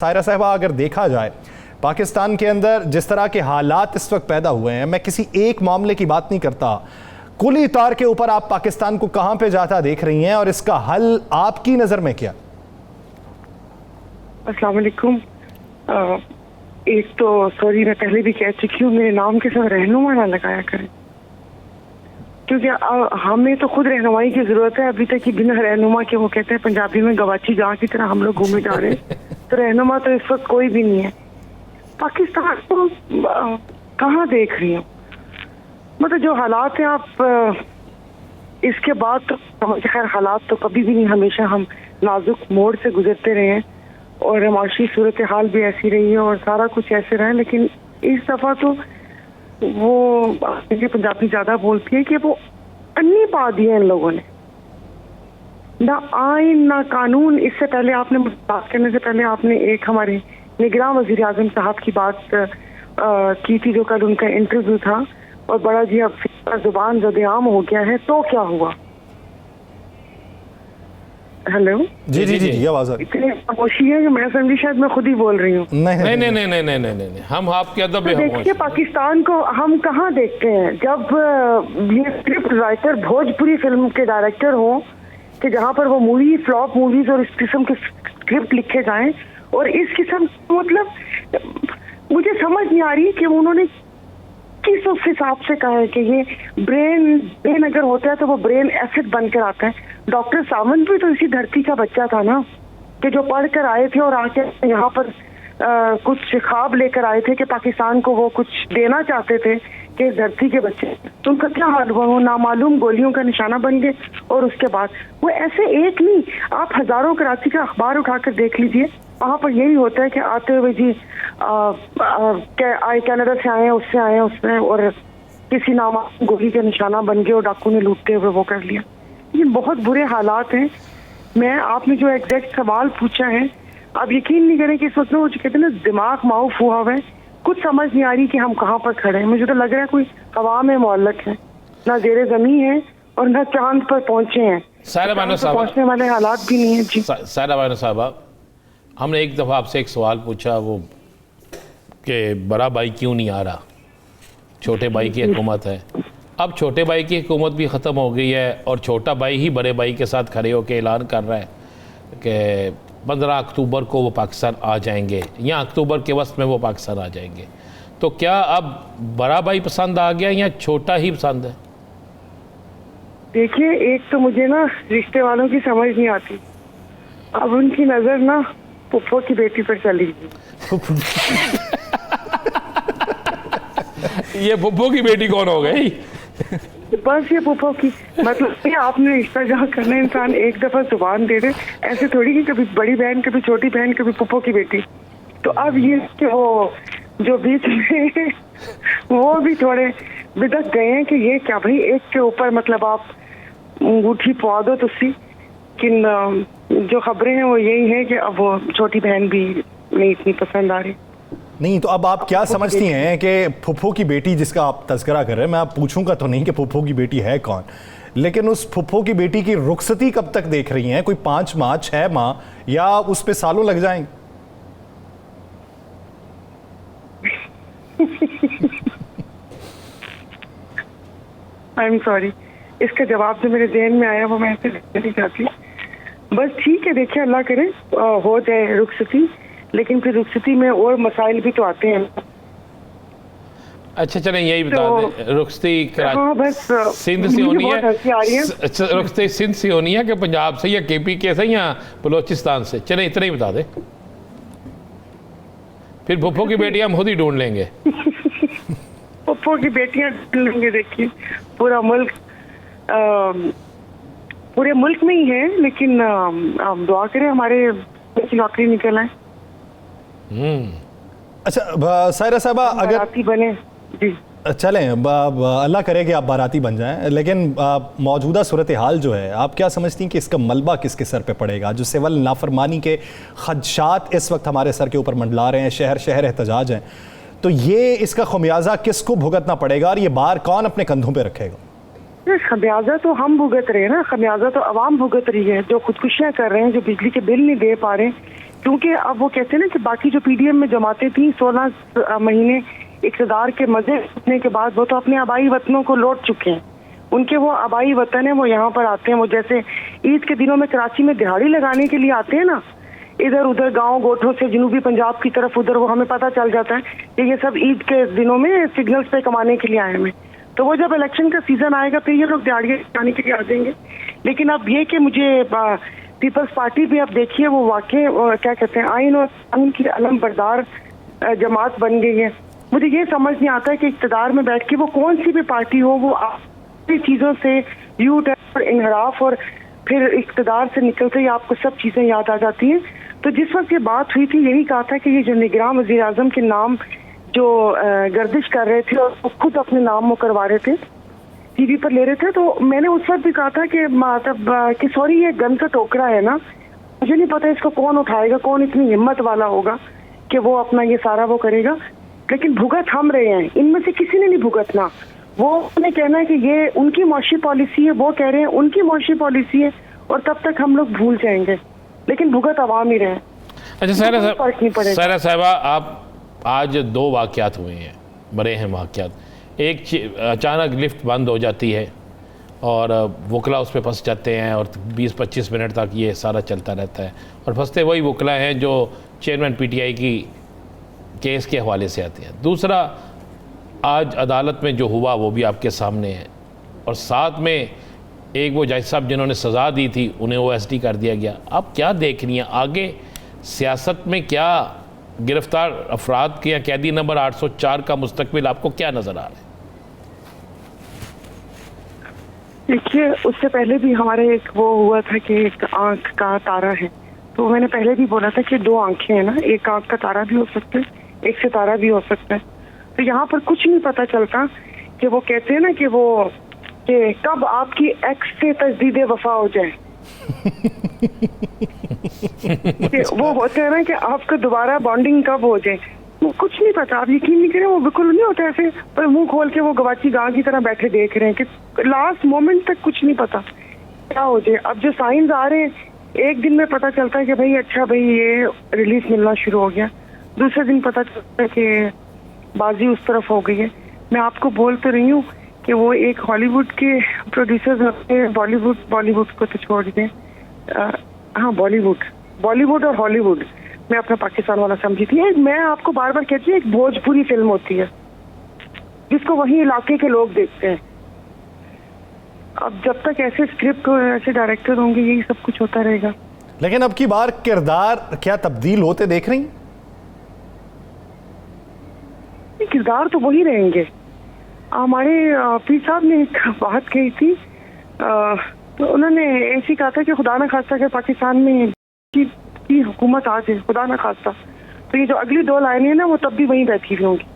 सायरा साहिबा, अगर देखा जाए पाकिस्तान के अंदर जिस तरह के हालात इस वक्त पैदा हुए हैं, मैं किसी एक मामले की बात नहीं करता, कुली तौर के ऊपर आप पाकिस्तान को कहां पे जाता देख रही हैं और इसका हल आपकी नजर में क्या? अस्सलाम वालेकुम। एक तो सॉरी, मैं पहले भी कह चुकी हूँ, मेरे नाम के साथ रहनुमा ना लगाया करें, क्योंकि हमें तो खुद रहनुमाई की जरूरत है। अभी तक कि बिना रहनुमा के, वो कहते हैं पंजाबी में, गवाची गांव की तरह हम लोग घूमे जा रहे हैं। तो रहनुमा तो इस वक्त कोई भी नहीं है। पाकिस्तान को कहाँ देख रही हूँ, मतलब जो हालात हैं आप इसके बाद तो खैर हालात तो कभी भी नहीं, हमेशा हम नाजुक मोड़ से गुजरते रहे हैं और माशी सूरत हाल भी ऐसी रही है और सारा कुछ ऐसे रहा है। लेकिन इस दफा तो वो पंजाबी ज्यादा बोलती है कि वो अन्नी पा दिया इन लोगों ने, ना आइन ना कानून। इससे पहले आपने बात करने से पहले आपने एक हमारे निगरान वजीर आजम साहब की बात की थी, जो कल उनका इंटरव्यू था, और बड़ा जी अब जुबान जदेआम हो गया है। तो क्या हुआ? हेलो जी जी जी, आवाज आ रही। इतनी खामोशी है कि मैं समझी शायद मैं खुद ही बोल रही हूँ। नहीं नहीं नहीं नहीं नहीं नहीं नहीं, हम आपके अदब में देखिए, पाकिस्तान को हम कहाँ देखते हैं जब ये स्क्रिप्ट राइटर भोजपुरी फिल्म के डायरेक्टर हो, कि जहाँ पर वो मूवी फ्लॉप मूवीज और इस किस्म के स्क्रिप्ट लिखे जाएं, और इस किस्म, मतलब मुझे समझ नहीं आ रही कि उन्होंने किस उस हिसाब से कहा है कि ये ब्रेन अगर होता है तो वो ब्रेन एसिड बनकर आता है। डॉक्टर सावंत भी तो इसी धरती का बच्चा था ना, कि जो पढ़ कर आए थे और आके यहाँ पर कुछ ख्वाब लेकर आए थे कि पाकिस्तान को वो कुछ देना चाहते थे कि इस धरती के बच्चे। तो उनका क्या हाल हुआ? वो नामालूम गोलियों का निशाना बन गए। और उसके बाद वो ऐसे एक नहीं, आप हजारों कराची का अखबार उठाकर देख लीजिए, वहाँ पर यही होता है कि आते हुए जी कनाडा से आए हैं, उससे आए हैं, उसने, और किसी नामालूम गोली का निशाना बन गए और डाकू ने लूटते हुए वो कर लिया। ये बहुत बुरे हालात हैं। मैं, आपने जो एग्जैक्ट सवाल पूछा है, आप यकीन नहीं करें कि इस वक्त वो कहते हैं ना, दिमाग माउफ हुआ हुआ है, कुछ समझ नहीं आ रही कि हम कहाँ पर खड़े हैं। मुझे तो लग रहा है कोई हवा में मोहल्लक है, ना जेरे जमीन है और ना चांद पर पहुंचे हैं। पहुंचने वाले हालात भी नहीं है। जी सायरा साहबा, हमने एक दफ़ा आपसे एक सवाल पूछा, वो कि बड़ा भाई क्यों नहीं आ रहा, छोटे भाई की हुकूमत है। अब छोटे भाई की हुकूमत भी ख़त्म हो गई है और छोटा भाई ही बड़े भाई के साथ खड़े होकर ऐलान कर रहा है कि 15 अक्टूबर को वो पाकिस्तान आ जाएंगे, या अक्टूबर के वक्त में वो पाकिस्तान आ जाएंगे। तो क्या अब बड़ा भाई पसंद आ गया या छोटा ही पसंद है? देखिए, एक तो मुझे ना रिश्ते वालों की समझ नहीं आती। अब उनकी नजर ना पुप्पो की बेटी पर चली गई। ये पुप्पो की बेटी कौन हो गई? बस ये पुप्पो की, मतलब ये आपने रिश्ता जहाँ करना, इंसान एक दफा जुबान दे दे, ऐसे थोड़ी कि कभी बड़ी बहन, कभी छोटी बहन, कभी पुप्पो की बेटी। तो अब ये कि वो जो बीच में वो भी थोड़े बिदक गए हैं कि ये क्या भाई, एक के ऊपर मतलब आप अंगूठी पवा दो तुसी। लेकिन जो खबरें हैं वो यही है कि अब वो छोटी बहन भी नहीं इतनी पसंद आ रही। नहीं, तो अब आप क्या समझती हैं कि फुफ्फो की बेटी जिसका आप तज़किरा कर रहे हैं, मैं आप पूछूंगा तो नहीं कि फुफ्फो की बेटी है कौन, लेकिन उस फुफ्फो की बेटी की रुखसती कब तक देख रही हैं? कोई 5 माह, 6 माह, या उस पे सालों लग जाएंगे? आई एम सॉरी, इसका जवाब जो मेरे ज़हन में आया वो मैं ऐसे नहीं चाहती। बस ठीक है, देखिए अल्लाह करे हो जाए रुखसती, लेकिन फिर रुखसती में और मसाइल भी तो आते हैं। अच्छा चलें, यही बता दें, रुखसती हाँ, बस सिंध से होनी है? अच्छा, रुखसती सिंध से होनी है कि पंजाब से, या KPK से, या बलोचिस्तान से? चलें इतना ही बता दें, फिर पुप्पो की बेटी हम खुद ही ढूंढ लेंगे। पुप्पो की बेटियां ढूंढ लेंगे। देखिए, पूरा मुल्क पूरे मुल्क में ही है, लेकिन दुआ करें हमारे नौकरी निकल आए। अच्छा सायरा साहबा, अगर बने जी, चलें, अल्लाह करे कि आप बाराती बन जाएं, लेकिन मौजूदा सूरत हाल जो है, आप क्या समझती हैं कि इसका मलबा किसके सर पे पड़ेगा? जो सिविल नाफरमानी के खदशात इस वक्त हमारे सर के ऊपर मंडला रहे हैं, शहर शहर एहतजाज हैं, तो ये इसका खमियाजा किसको भुगतना पड़ेगा और ये बार कौन अपने कंधों पे रखेगा? खमियाजा तो हम भुगत रहे हैं ना, खमियाजा तो अवाम भुगत रही है, जो खुदकुशियां कर रहे हैं, जो बिजली के बिल नहीं दे पा रहे, क्योंकि अब वो कहते हैं ना कि बाकी जो पीडीएम में जमाते थी 16 महीने इक़्तिदार के मजे लेने के बाद वो तो अपने आबाई वतनों को लौट चुके हैं। उनके वो आबाई वतन है, वो यहाँ पर आते हैं। वो जैसे ईद के दिनों में कराची में दिहाड़ी लगाने के लिए आते हैं ना, इधर उधर गांव गोठों से जनूबी पंजाब की तरफ उधर, वो हमें पता चल जाता है कि ये सब ईद के दिनों में सिग्नल्स पे कमाने के लिए आए हैं। तो वो जब इलेक्शन का सीजन आएगा फिर ये लोग दिहाड़ियाँ लगाने के लिए आ जाएंगे। लेकिन अब ये कि मुझे पीपल्स पार्टी भी अब देखिए वो वाकई क्या कहते हैं आइन और कानून की अलम बरदार जमात बन गई है। मुझे ये समझ नहीं आता है कि इक़्तिदार में बैठ के वो कौन सी भी पार्टी हो, वो चीज़ों से यू टर्न और इनहराफ और फिर इक़्तिदार से निकलते ही आपको सब चीज़ें याद आ जाती हैं। तो जिस वक्त ये बात हुई थी यही कहा था कि ये जो निगरान वज़ीर आज़म के नाम जो गर्दिश कर रहे थे और वो खुद अपने नाम में करवा रहे थे, टीवी पर ले रहे थे, तो मैंने उस वक्त भी कहा था कि मतलब कि सॉरी ये गन का टोकरा है ना, मुझे नहीं पता इसको कौन उठाएगा, कौन इतनी हिम्मत वाला होगा कि वो अपना ये सारा वो करेगा। लेकिन भुगत हम रहे हैं, इनमें से किसी ने नहीं भुगतना। वो उन्हें कहना है कि ये उनकी मुआशी पॉलिसी है, वो कह रहे हैं उनकी मुआशी पॉलिसी है, और तब तक हम लोग भूल जाएंगे, लेकिन भुगत आवाम ही रहे। अच्छा सायरा साहिबा, आप आज 2 वाक़यात हुए हैं, बड़े हैं वाक़यात। एक अचानक लिफ्ट बंद हो जाती है और वकला उस पर फंस जाते हैं और 20-25 मिनट तक ये सारा चलता रहता है, और फंसते वही वकला हैं जो चेयरमैन पीटीआई की केस के हवाले से आते हैं। दूसरा, आज अदालत में जो हुआ वो भी आपके सामने है, और साथ में एक वो जज साहब जिन्होंने सज़ा दी थी उन्हें OSD कर दिया गया। आप क्या देख रही हैं आगे सियासत में, क्या गिरफ्तार अफराद के या कैदी नंबर 804 का मुस्तकबिल आपको क्या नज़र आ रहा है? देखिए, उससे पहले भी हमारे एक वो हुआ था कि एक आंख का तारा है, तो मैंने पहले भी बोला था कि 2 आंखें हैं ना, एक आंख का तारा भी हो सकता है, एक सितारा भी हो सकता है। तो यहाँ पर कुछ नहीं पता चलता कि वो कहते हैं ना कि वो कि कब आपकी एक्स से तजदीद वफा हो जाए कि वो होते हैं ना कि आपका दोबारा बॉन्डिंग कब हो जाए, वो कुछ नहीं पता। आप यकीन नहीं करें, वो बिल्कुल नहीं होता ऐसे पर मुंह खोल के वो गवाची गां की तरह बैठे देख रहे हैं कि लास्ट मोमेंट तक कुछ नहीं पता क्या हो जाए। अब जो साइंस आ रहे हैं, एक दिन में पता चलता है कि भाई अच्छा भाई ये रिलीफ मिलना शुरू हो गया, दूसरे दिन पता चलता है कि बाजी उस तरफ हो गई है। मैं आपको बोल तो रही हूँ कि वो एक हॉलीवुड के प्रोड्यूसर्स होते हैं, बॉलीवुड को तो छोड़ दें, हाँ बॉलीवुड और हॉलीवुड, मैं अपना पाकिस्तान वाला समझी थी। मैं आपको बार बार कहती हूँ, एक भोजपुरी फिल्म होती है जिसको वही इलाके के लोग देखते हैं। अब जब तक ऐसे स्क्रिप्ट और ऐसे डायरेक्टर होंगे यही सब कुछ होता रहेगा। लेकिन अब की बार किरदार क्या तब्दील होते देख रही? किरदार तो वही रहेंगे। हमारे पीर साहब ने एक बात कही थी, तो उन्होंने ऐसी कहा था कि खुदा न खास्ता के पाकिस्तान में की हुकूमत आ जाए, खुदा न खास्ता, तो ये जो अगली 2 लाइनें ना वो तब भी वहीं बैठी हुई होंगी।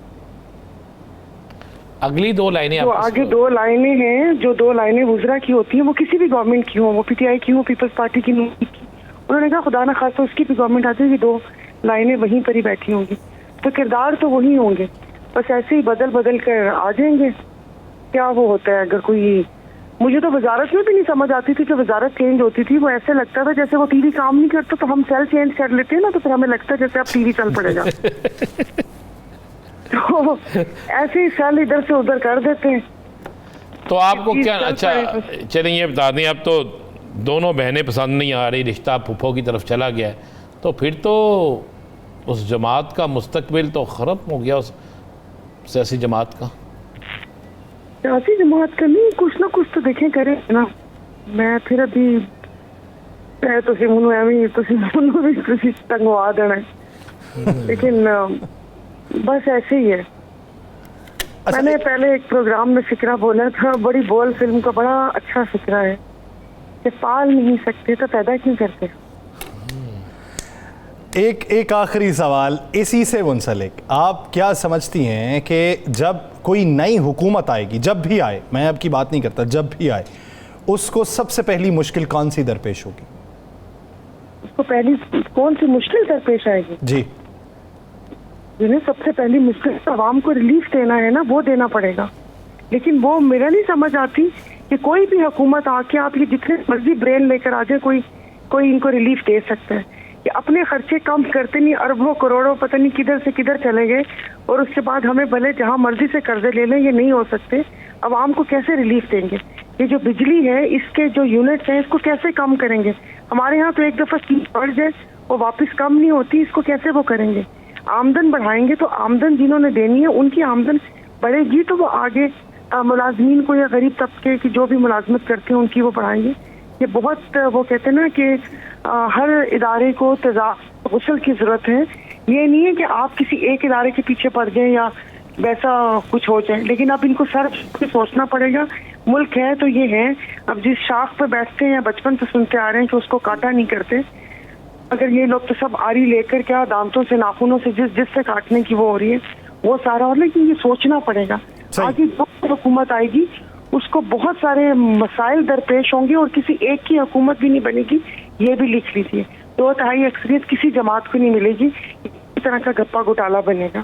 अगली 2 लाइनें जो आगे 2 लाइनें हैं, जो 2 लाइनें वुज़रा की होती हैं, वो किसी भी गवर्नमेंट की हो, वो पीटीआई की हो, पीपल्स पार्टी की, उन्होंने कहा खुदा न खास्ता उसकी भी गवर्नमेंट आती है, ये 2 लाइनें वहीं पर ही बैठी होंगी। तो किरदार तो वही होंगे, बस ऐसे ही बदल कर आ जाएंगे। क्या वो होता है, अगर कोई, मुझे तो वजारत में भी नहीं समझ आती थी कि वजारत चेंज होती थी, वो ऐसे लगता था जैसे वो टीवी काम नहीं करता तो हम सेल चेंज कर लेते हैं ना, तो फिर हमें लगता है जैसे अब टीवी चल पड़ेगा तो ऐसे ही सेल इधर से उधर कर देते हैं। तो आपको क्या, अच्छा चलिए ये बता दें, अब तो दोनों बहनें पसंद नहीं आ रही, रिश्ता फूफो की तरफ चला गया है, तो फिर तो उस जमात का मुस्तकबिल तो खत्म हो गया, उस सियासी जमात का। सियासी जमात का नहीं, कुछ ना कुछ तो देखें करें ना। मैं फिर अभी ਤੁਸੀਂ ਮੈਨੂੰ ਐਵੇਂ ਤੁਸੀਂ ਮੈਨੂੰ ਵੀ ਤੁਸੀਂ ਤੰਗਵਾ ਦੇਣਾ, लेकिन बस ऐसे ही है। मैंने पहले एक प्रोग्राम में फिक्रा बोला था, बड़ी बोल फिल्म का बड़ा अच्छा फिक्रा है कि पाल नहीं सकते तो पैदा क्यों करते। एक आखिरी सवाल इसी से मुंसलिक, आप क्या समझती हैं कि जब कोई नई हुकूमत आएगी, जब भी आए, मैं आपकी बात नहीं करता, जब भी आए, उसको सबसे पहली मुश्किल कौन सी दरपेश होगी? उसको पहली कौन सी मुश्किल दरपेश आएगी? जी, जिन्हें सबसे पहली मुश्किल आवाम को रिलीफ देना है ना, वो देना पड़ेगा। लेकिन वो मेरा नहीं समझ आती कि कोई भी हुकूमत आके आप ये जितने मर्जी ब्रेन लेकर आ जाए, कोई इनको रिलीफ दे सकता है। कि अपने खर्चे कम करते नहीं, अरबों करोड़ों पता नहीं किधर से किधर चले गए, और उसके बाद हमें भले जहां मर्जी से कर्जे ले लें, ये नहीं हो सकते। आवाम को कैसे रिलीफ देंगे? ये जो बिजली है, इसके जो यूनिट्स हैं, इसको कैसे कम करेंगे? हमारे यहाँ तो एक दफा फीस बढ़ जाए वो वापस कम नहीं होती, इसको कैसे वो करेंगे? आमदन बढ़ाएंगे तो आमदन जिन्होंने देनी है उनकी आमदन बढ़ेगी, तो वो आगे मुलाजमीन को या गरीब तबके की जो भी मुलाजमत करते हैं उनकी वो बढ़ाएंगे। ये बहुत वो कहते हैं ना कि हर इदारे को तेजाब गुस्ल की जरूरत है। ये नहीं है कि आप किसी एक इदारे के पीछे पड़ जाएं या वैसा कुछ हो जाए, लेकिन अब इनको सर सोचना पड़ेगा। मुल्क है तो ये है, अब जिस शाख पे बैठते हैं या बचपन से सुनते आ रहे हैं कि उसको काटा नहीं करते, अगर ये लोग तो सब आरी लेकर क्या दांतों से नाखूनों से जिससे काटने की वो हो रही है वो सारा, और लेकिन ये सोचना पड़ेगा आगे जो हुकूमत आएगी उसको बहुत सारे मसाइल दरपेश होंगे और किसी एक की हुकूमत भी नहीं बनेगी, ये भी लिख लीजिए। 2/3 अक्सरियत किसी जमात को नहीं मिलेगी, इस तरह का गप्पा घोटाला बनेगा।